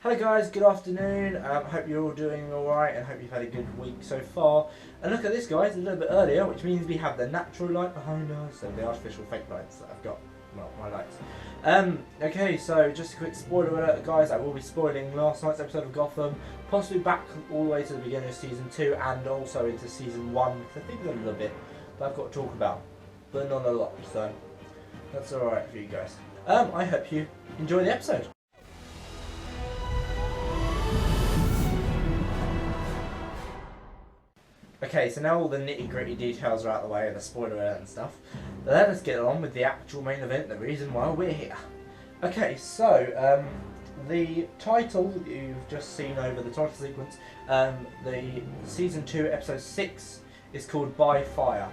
Hello guys, good afternoon. Hope you're all doing alright and hope you've had a good week so far. And look at this guys, a little bit earlier, which means we have the natural light behind us and the artificial fake lights that I've got. Well, my lights. Okay, so just a quick spoiler alert guys, I will be spoiling last night's episode of Gotham, possibly back all the way to the beginning of Season 2 and also into Season 1, because I think there's a little bit that I've got to talk about, but not a lot, so that's alright for you guys. I hope you enjoy the episode. Okay, so now all the nitty gritty details are out of the way, the spoiler alert and stuff. Let us get on with the actual main event, the reason why we're here. Okay, so the title that you've just seen over the title sequence, the Season 2 Episode 6 is called By Fire.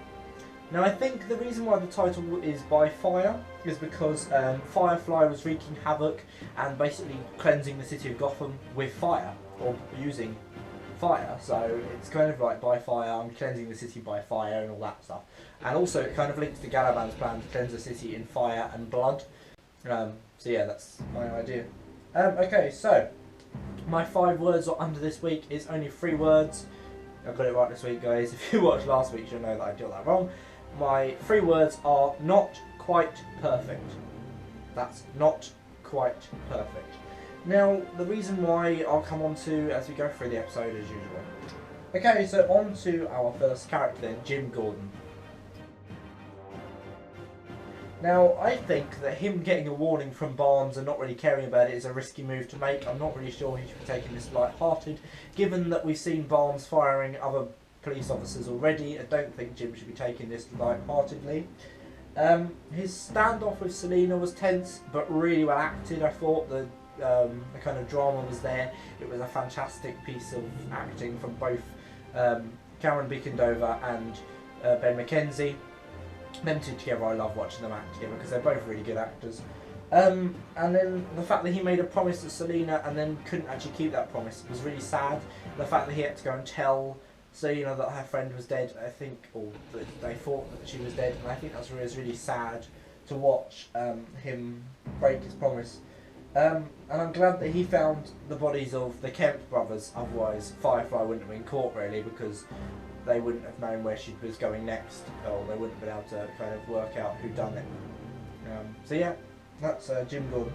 Now I think the reason why the title is By Fire is because Firefly was wreaking havoc and basically cleansing the city of Gotham with fire, or using fire, so it's kind of like by fire, I'm cleansing the city by fire and all that stuff. And also it kind of links to Galavan's plan to cleanse the city in fire and blood. So yeah, that's my idea. Okay, so my 5 words are under this week is only 3 words. I got it right this week guys. If you watched last week you'll know that I got that wrong. My 3 words are not quite perfect. That's not quite perfect. Now, the reason why I'll come on to as we go through the episode as usual. Okay, so on to our first character then, Jim Gordon. Now, I think that him getting a warning from Barnes and not really caring about it is a risky move to make. I'm not really sure he should be taking this light-hearted. Given that we've seen Barnes firing other police officers already, I don't think Jim should be taking this light-heartedly. His standoff with Selina was tense, but really well acted. I thought the kind of drama was there. It was a fantastic piece of acting from both Cameron Bickendova and Ben McKenzie. Them two together, I love watching them act together because they're both really good actors. And then the fact that he made a promise to Selina and then couldn't actually keep that promise was really sad. The fact that he had to go and tell Selina that her friend was dead, I think, or that they thought that she was dead, and I think that was really sad to watch him break his promise. And I'm glad that he found the bodies of the Kemp brothers, otherwise Firefly wouldn't have been caught really, because they wouldn't have known where she was going next, or they wouldn't have been able to kind of work out who done it. So yeah, that's Jim Gordon.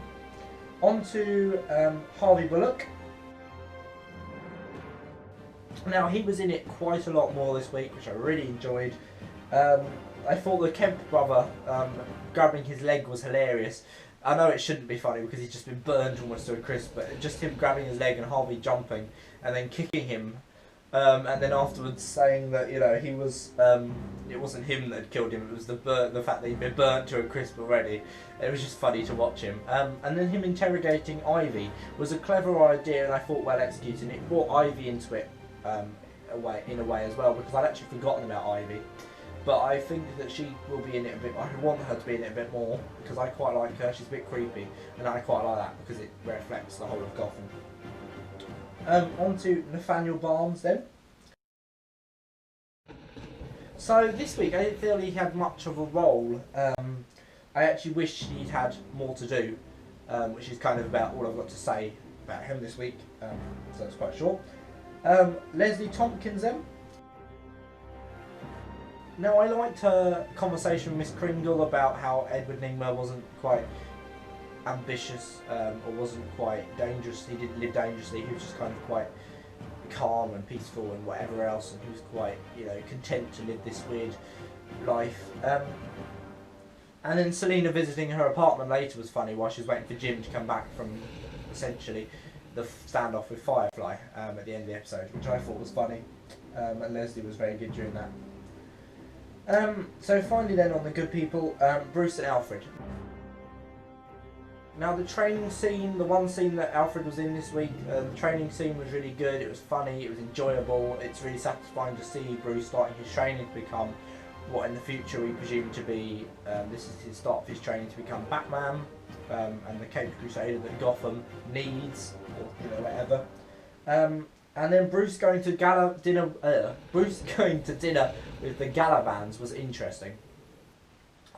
On to Harvey Bullock. Now he was in it quite a lot more this week, which I really enjoyed. I thought the Kemp brother grabbing his leg was hilarious. I know it shouldn't be funny because he's just been burned almost to a crisp, but just him grabbing his leg and Harvey jumping and then kicking him, and then afterwards saying that, you know, he was it wasn't him that had killed him, it was the fact that he'd been burnt to a crisp already. It was just funny to watch him. And then him interrogating Ivy was a clever idea and I thought well executed. It brought Ivy into it in a way as well, because I'd actually forgotten about Ivy. But I think that she will be in it a bit. I want her to be in it a bit more because I quite like her. She's a bit creepy, and I quite like that because it reflects the whole of Gotham. On to Nathaniel Barnes then. So this week I didn't feel he had much of a role. I actually wish he'd had more to do, which is kind of about all I've got to say about him this week. So it's quite short. Leslie Thompkins then. Now I liked her conversation with Miss Kringle about how Edward Nygma wasn't quite ambitious, or wasn't quite dangerous. He didn't live dangerously. He was just kind of quite calm and peaceful and whatever else, and he was quite, you know, content to live this weird life. And then Selina visiting her apartment later was funny while she was waiting for Jim to come back from essentially the standoff with Firefly at the end of the episode, which I thought was funny. And Leslie was very good during that. So finally then on the good people, Bruce and Alfred. Now the training scene, the one scene that Alfred was in this week, the training scene was really good, it was funny, it was enjoyable, it's really satisfying to see Bruce starting his training to become what in the future we presume to be, this is his start of his training to become Batman, and the Caped Crusader that Gotham needs, or you know, whatever. And then Bruce going to dinner with the Galavans was interesting.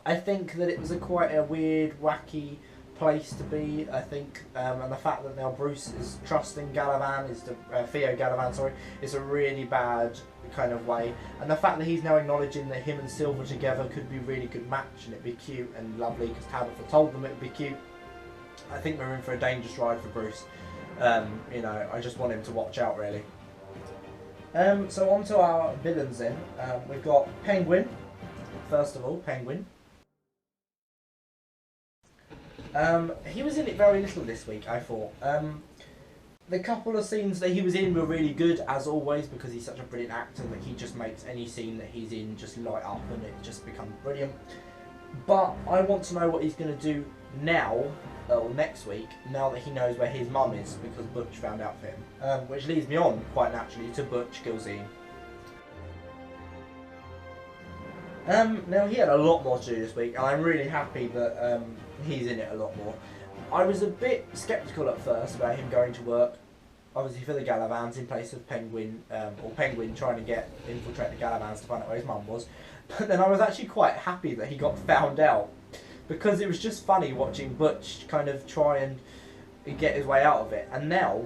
I think that it was quite a weird, wacky place to be, I think, and the fact that now Bruce is trusting Galavan, Theo Galavan, sorry, is a really bad kind of way, and the fact that he's now acknowledging that him and Silver together could be a really good match and it'd be cute and lovely because Tabitha told them it'd be cute. I think we're in for a dangerous ride for Bruce. You know, I just want him to watch out, really. So on to our villains then. We've got Penguin. First of all, Penguin. He was in it very little this week, I thought. The couple of scenes that he was in were really good, as always, because he's such a brilliant actor that he just makes any scene that he's in just light up and it just becomes brilliant. But I want to know what he's going to do now, or next week, now that he knows where his mum is, because Butch found out for him. Which leads me on, quite naturally, to Butch Gilzean. Now he had a lot more to do this week, and I'm really happy that he's in it a lot more. I was a bit sceptical at first about him going to work, obviously for the Galavans in place of Penguin, or Penguin trying to infiltrate the Galavans to find out where his mum was. But then I was actually quite happy that he got found out, because it was just funny watching Butch kind of try and get his way out of it. And now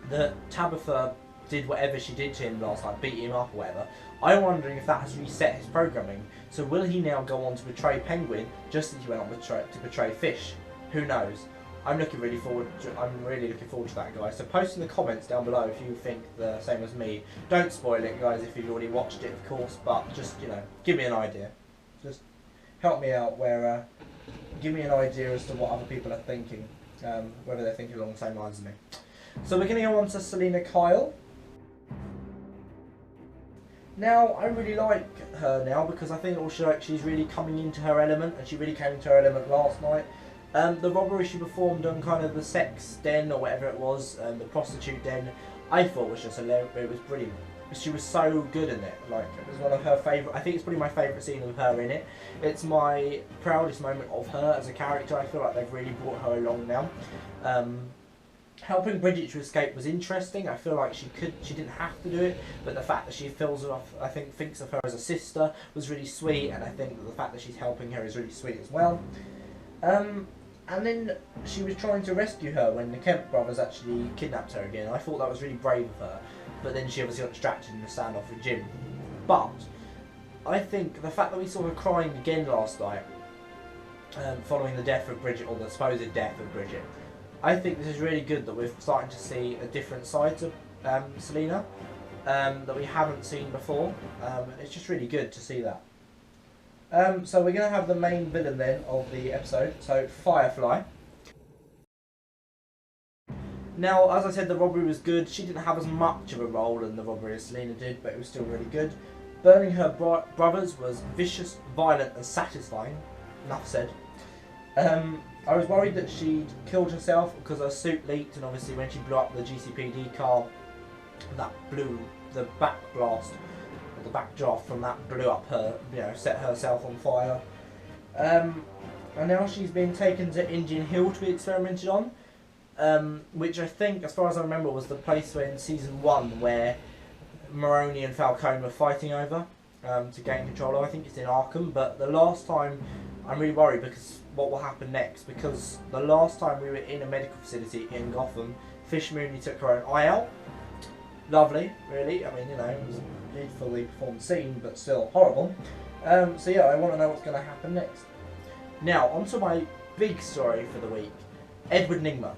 that Tabitha did whatever she did to him last night, beat him up or whatever, I'm wondering if that has reset his programming. So will he now go on to betray Penguin just as he went on to betray Fish? Who knows? I'm really looking forward to that, guys. So post in the comments down below if you think the same as me. Don't spoil it, guys, if you've already watched it, of course. But just, you know, give me an idea. Just help me out where, give me an idea as to what other people are thinking, whether they're thinking along the same lines as me. So we're going to go on to Selina Kyle. Now, I really like her now because I think also she's really coming into her element, and she really came into her element last night. The robbery she performed on kind of the sex den or whatever it was, the prostitute den, I thought was just hilarious. It was brilliant. She was so good in it. Like, it was one of her favourite. I think it's probably my favourite scene of her in it. It's my proudest moment of her as a character. I feel like they've really brought her along now. Helping Bridget to escape was interesting. I feel like she didn't have to do it, but the fact that she feels off, I think, thinks of her as a sister was really sweet, and I think that the fact that she's helping her is really sweet as well. And then she was trying to rescue her when the Kemp brothers actually kidnapped her again. I thought that was really brave of her, but then she obviously got distracted in the standoff with Jim. But I think the fact that we saw her crying again last night, following the death of Bridget, or the supposed death of Bridget, I think this is really good that we're starting to see a different side to Selina that we haven't seen before. It's just really good to see that. So we're going to have the main villain then of the episode, so Firefly. Now, as I said, the robbery was good. She didn't have as much of a role in the robbery as Selina did, but it was still really good. Burning her brothers was vicious, violent and satisfying. Enough said. I was worried that she'd killed herself because her suit leaked, and obviously when she blew up the GCPD car, that blew the back blast, or the back draft from that blew up her, you know, set herself on fire. And now she's been taken to Indian Hill to be experimented on, which I think, as far as I remember, was the place where in season 1 where Maroni and Falcone were fighting over to gain control of. I think it's in Arkham, but the last time I'm really worried because what will happen next, because the last time we were in a medical facility in Gotham, Fish Mooney took her own eye out. Lovely, really. I mean, you know, it was a beautifully performed scene, but still horrible. So yeah, I want to know what's going to happen next. Now, on to my big story for the week, Edward Nygma.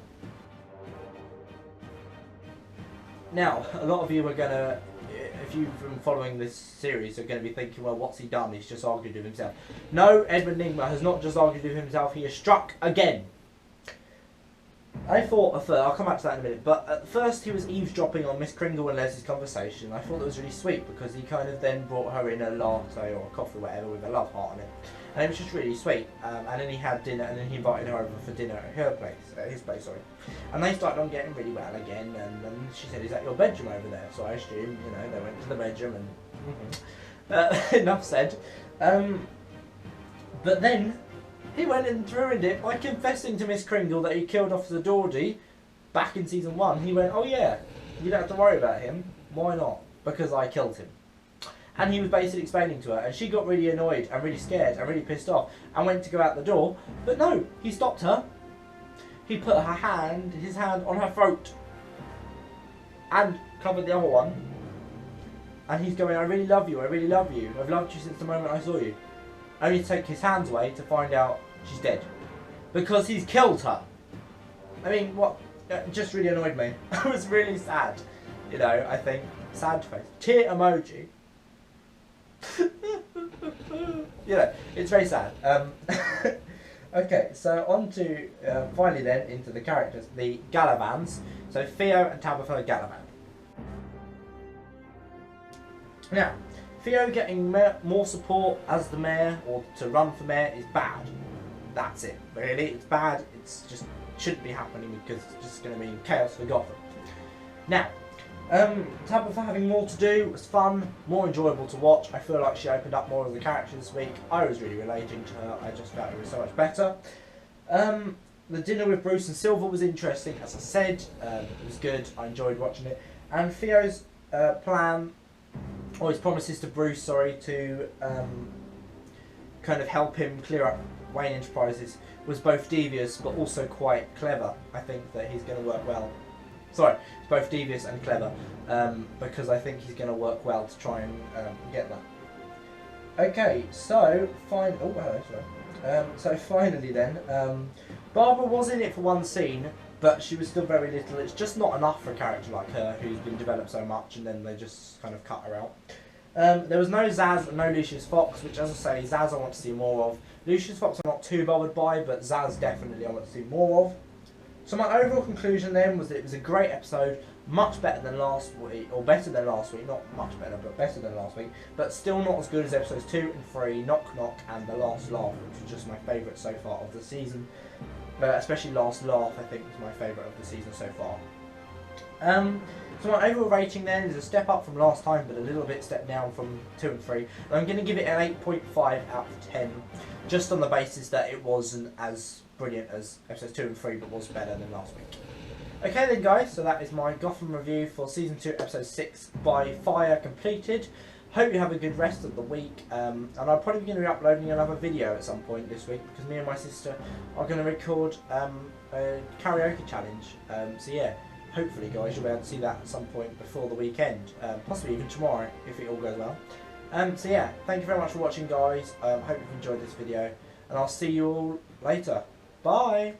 Now, a lot of you are going to, if you've been following this series, are going to be thinking, well, what's he done? He's just argued with himself. No, Edward Nygma has not just argued with himself, he has struck again. I thought, at first, I'll come back to that in a minute, but at first he was eavesdropping on Miss Kringle and Leslie's conversation. I thought that was really sweet because he kind of then brought her in a latte or a coffee or whatever with a love heart on it. And it was just really sweet. And then he had dinner, and then he invited her over for dinner at her place, his place, sorry. And they started on getting really well again, and she said, is that your bedroom over there? So I assumed, you know, they went to the bedroom and... enough said. But then he went and ruined it by confessing to Miss Kringle that he killed Officer Dawdy back in season 1. He went, oh yeah, you don't have to worry about him. Why not? Because I killed him. And he was basically explaining to her, and she got really annoyed and really scared and really pissed off and went to go out the door. But no, he stopped her he put his hand on her throat and covered the other one. And he's going, I really love you, I really love you. I've loved you since the moment I saw you. Only to take his hands away to find out she's dead. Because he's killed her. I mean, what? It just really annoyed me. I was really sad. You know, I think. Sad face. Tear emoji. You know, it's very sad. Okay, so on to, finally then, into the characters. The Galavans. So Theo and Tabitha Galavan. Now, Theo getting more support as the mayor, or to run for mayor, is bad. That's it, really. It's bad. It's just shouldn't be happening because it's just going to be chaos for Gotham. Now, Tabitha having more to do was fun, more enjoyable to watch. I feel like she opened up more of the character this week. I was really relating to her. I just felt it was so much better. The dinner with Bruce and Silver was interesting, as I said. It was good. I enjoyed watching it. And Theo's plan, or his promises to Bruce, sorry, to kind of help him clear up Wayne Enterprises was both devious but also quite clever. I think that he's going to work well. Sorry, it's both devious and clever because I think he's going to work well to try and get that. Okay, so so finally then, Barbara was in it for one scene, but she was still very little. It's just not enough for a character like her who's been developed so much, and then they just kind of cut her out. There was no Zaz and no Lucius Fox, which, as I say, Zaz I want to see more of. Lucius Fox I'm not too bothered by, but Zaz definitely I want to see more of. So my overall conclusion then was that it was a great episode, much better than last week, or better than last week, not much better, but better than last week, but still not as good as episodes 2 and 3, Knock Knock and The Last Laugh, which was just my favourite so far of the season. Especially Last Laugh, I think, was my favourite of the season so far. So my overall rating then is a step up from last time, but a little bit step down from 2 and 3. And I'm going to give it an 8.5 out of 10, just on the basis that it wasn't as brilliant as episodes 2 and 3, but was better than last week. Okay then guys, so that is my Gotham review for Season 2, Episode 6 by Fire completed. Hope you have a good rest of the week, and I'm probably going to be uploading another video at some point this week, because me and my sister are going to record a karaoke challenge, so yeah. Hopefully, guys, you'll be able to see that at some point before the weekend, possibly even tomorrow, if it all goes well. So yeah, thank you very much for watching, guys. Hope you've enjoyed this video, and I'll see you all later. Bye!